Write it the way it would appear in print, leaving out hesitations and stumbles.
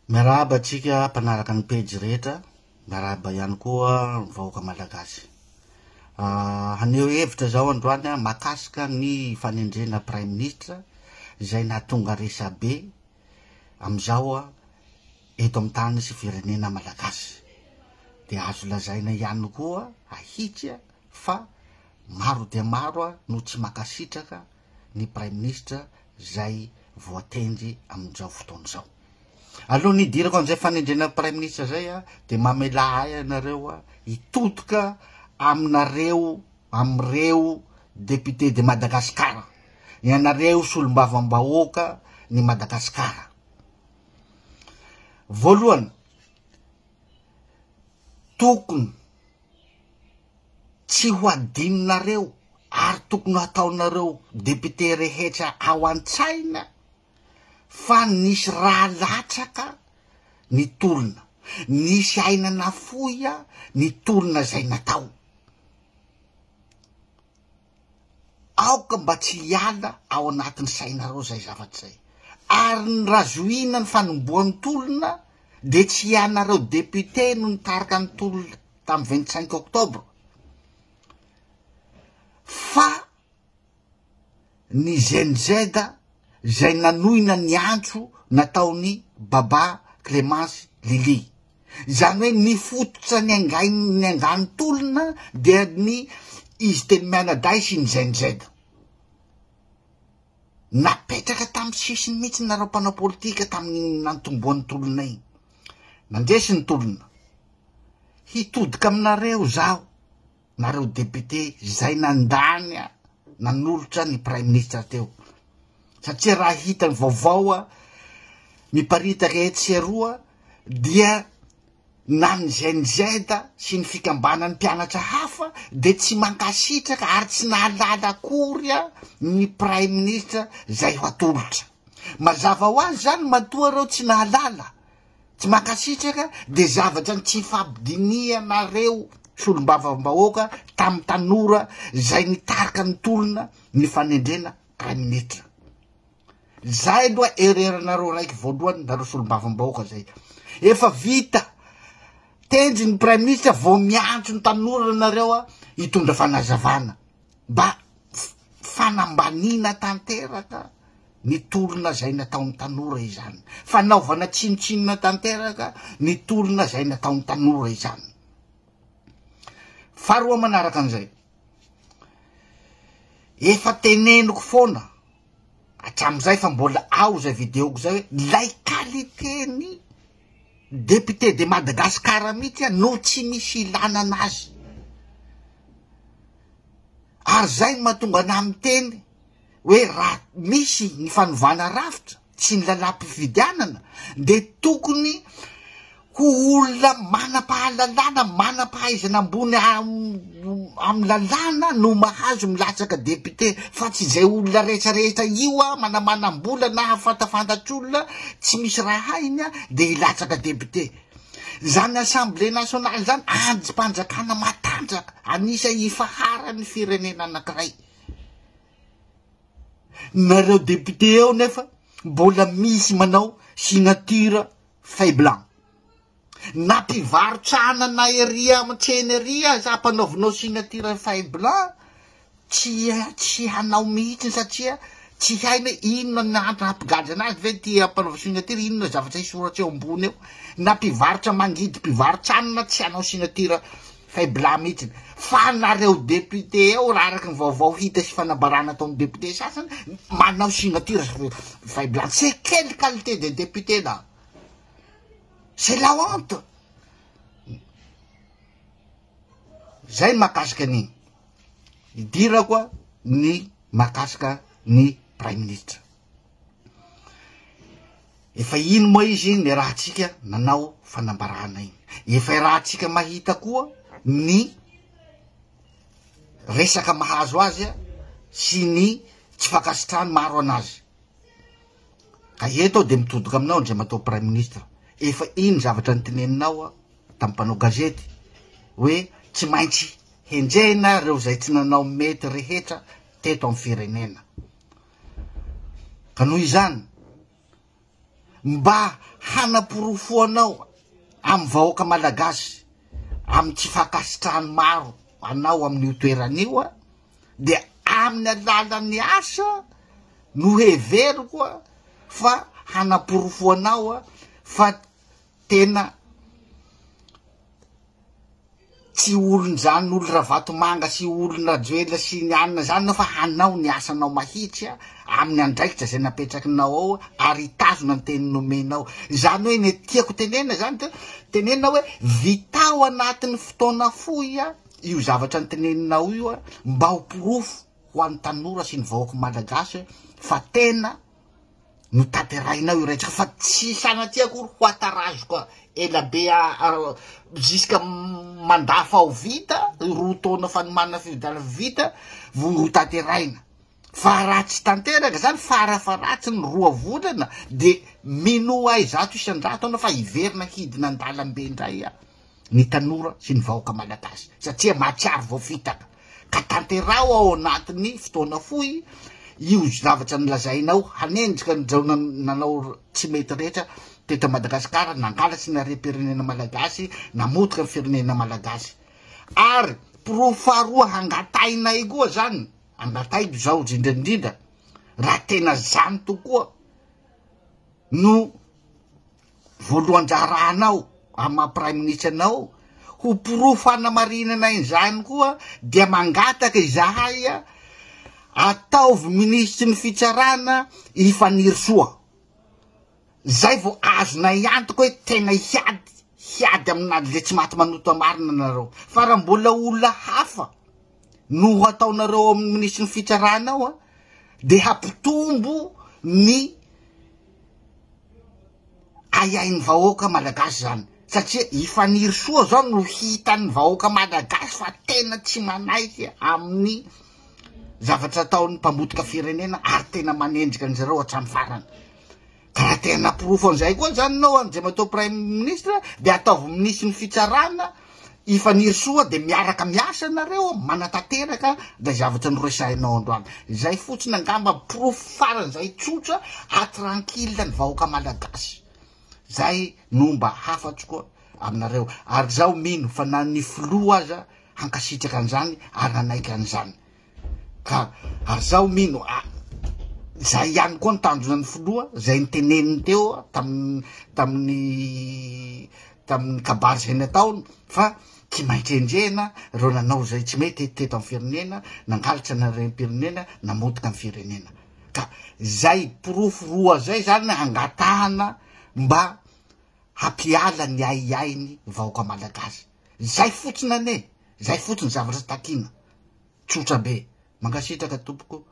Miarahaba atsika mpanaraka ny pejy rehetra, miarahaba ihany koa vahoaka malagasy. Haneho hevitra zao androany mahakasika ny fanendrena Prime Ministre izay nahatonga resabe amizao eto amin'ny tany sy firenena malagasy. De azo lazaina ihany koa ahitsy fa maro dia maro no tsy makasitraka ny Prime Ministre zay voatendry amin'izao fotoana zao. Aloha nidirako an'izay fanendrena Prime Ministre zay de mamela ahy anareo hitotoka amreo député de Madagasikara, ianareo solombavam-bahoaka ny Madagasikara. Voalohany, tokony tsy ho adininareo ary tokony ataonareo député rehetra ao an-tsaina fa nisy raha latsaka ny tolona, nisy aina nafoya ny tolona zay natao. Aoka mba tsy hiala ao anatin'ny sainareo zay zavatra zay. Ary ny razoina ny fanomboan'ny tolona de tsy ianareo député no nitarika ny tolona tamin'ny 25 octobre. Fa ny ZNZ zay nanohina ny antso nataony Baba Clémence Lily. Zany hoe nifototra ny angany tolona dia ny izy teny mianaday sy ny ZNZ. Napetraka tamin'ny sisiny mihitsy nareo mpanao politika tamin'ny nantomboan'ny tolona iny. Nandresy ny tolona. Hitodika aminareo zaho, nareo député zay nandany nanolotra ny Prime Ministre teo. Satria raha hitany vaovao miparitaka etseroa dia na ny ZNZ sy ny fikambanan'ny mpianatra hafa de tsy mankasitraka ary tsy nahalala akory ny Prime Ministre zay ho atolotra. Mazava ho azy zany matoa reo tsy nahalala, tsy mankasitraka de zavatra tsy fampidinianareo solombavam-bahoaka tamin'ny tanora zay nitarika ny tolona ny fanendrena Prime Ministre. Zay aloha ereranareo raiky voalohany nareo solombavam-bahoaka zay. Efa vita tendry ny Prime Ministre vo miantso ny tanora nareo hitondra fanazavana mba fanambanina tanteraka ny tolona zay nataon'ny tanora izany, fanaovana tsinotsinona tanteraka ny tolona zay nataon'ny tanora izany. Faharoa manaraka an'izay, efa teneniko foana hatramizay fa mbola ao zay videoko zay hoe lay qualité-ny député de Madagasikara mihitsy no tsy misy ilana anazy. Ary zay mahatonga anahy miteny hoe raha misy ny fanovana rafitra tsy ny lalam-pifidianana de tokony ho olona manam-pahalalana, manam-pahaizana ambony amin'ny lalàna no mahazo milatsaka député, fa tsy zay olona rehetrarehetra io manamanam-bola na hafantafantatr'olona tsy misy raha hainy de hilatsaka député. Zany Assemblée nationale zany andrim-panjakana matanjaka, anisa ifaharan'ny firenena anankiray. Nareo député eo nefa mbola misy manao signature feuille blanc. Na mpivarotrana na eria amin-tsena eria za mpanaovinao signature feuille blanc tsy hanao mihitsy satria tsy haina inona ny hampigady anazy ve ty mpanao signature, inona zavatra isoratra eo ambony eo. Na mpivarotra mangidy mpivarotranana tsy hanao signature feuille blanc mihitsy. Fa nareo député eo raha araky ny vaovao hita sy fanabarana ataon'ny député sasany manao signature feuille blanc. C'est quelle qualité de député là? C'est la honte. Zay makasika an'iny. Idirako ny makasika ny Prime Ministre. Efa ino moa izy ny rahatsika nanao fanambarana iny. Efa rahatsika mahita koa ny resaka mahazo azy sy ny tsy fakasitrahany maro anazy. Ka eto de mitodoka aminao ndray matao Prime Ministre. Efa iny zavatra nyteneninao tamin'ny mpanao gazety hoe tsy maintsy henjena reo zay tsy nanao mety rehetra teto amin'ny firenena. Ka noho izany mba hanaporofoanao amy vahoaka malagasy amy tsy fakasitrahany maro anao amin'io toeran'io a, de amin'ny alalan'ny asa no heveriko a fa hanaporofoanao a fa tena tsy olona zany olo Ravatomanga sy olona Joela sy ny anina zany fa hanao ny asanao mahitsy a amin'ny andraikitra zay napetrakinao ao ary tazona ny teny nomenao. Zany hoe ny tiako tenena zany tenena hoe vitao anatin'ny fotoana fohy a io zavatra ny teneninao io a mba ho porofo ho an'ny tanora sy ny vahoaka malagasy fa tena no tanterahinao io rehetra fa tsy sanatiako ho atarazoko ela be jusqu'à mandafa ho vita roa taona fanomana fividana vita vo tanteraina fa raha tsy tanteraka zany farafaratsy ny 2 volana de mino ay zato isan-drato ana fa iverina hidina an-dalambe indray ny tanora sy ny vahoaka malagasy satria mahatsiaro vao fitaka ka tanterao ao anatin'ny fotoana fohy io zavatra nilazainao hanendrika nizao nanao tsy mety rehetra teto Madagasikara nangalatsy ny harem-pirenena malagasy namotika ny firenena malagasy ary porofo faharoa hangatainay koa zany angataiko zao indrindrindrindra raha tena zany tokoa no voalohan-draranao ama prime ministre anao ho porofo hanamarinana izany koa dia mangataka izahay ataovy ministry ny fitsarana ifaniry soa zay vo azonay antoko hoe tena hiady amin'ale tsy maty manoto marina nareo fa raha mbola olona hafa no ataonareo amin'ny ministry ny fitsaranao de hampitombo ny ayain'ny vahoaka malagasy zany satria ifaniry soa zao no hitan'ny vahoaka malagasy fa tena tsy manaiky amin'ny zavatra ataon'ny mpamotika firenena ary tena manendrika an'zareo hatramin'ny farany ka raha tena porofo an'izay koa zany nao an'izay matao prime ministre de ataovy ministry ny fitsarana ifaniry soa de miaraka miasa nareo manatanteraka da zavatra noresahinao androany zay fotsiny angamba porofo faran'izay tsotra hatranquille ny vahoaka malagasy zay nomba hafatso koa aminareo ary zao mino fa na ny filoha aza hankasitraka an'izany ary nanaiky an'izany ka ary zao mino zay ihany koa nitanjona ny filoha zay niteneniny teo tamin'ny kabary zay nataony fa tsy mahitrendrena reo nanao zay tsy mety teto amin'ny firenena nangalatra na rem-pirenena namotika amin'ny firenena ka zay porofo roa zay zany angatahana mba hampiala ny aiainy vahoaka malagasy zay fotsiny ane zay fotsiny zavatra takina tsotra be mankasitraka tompoko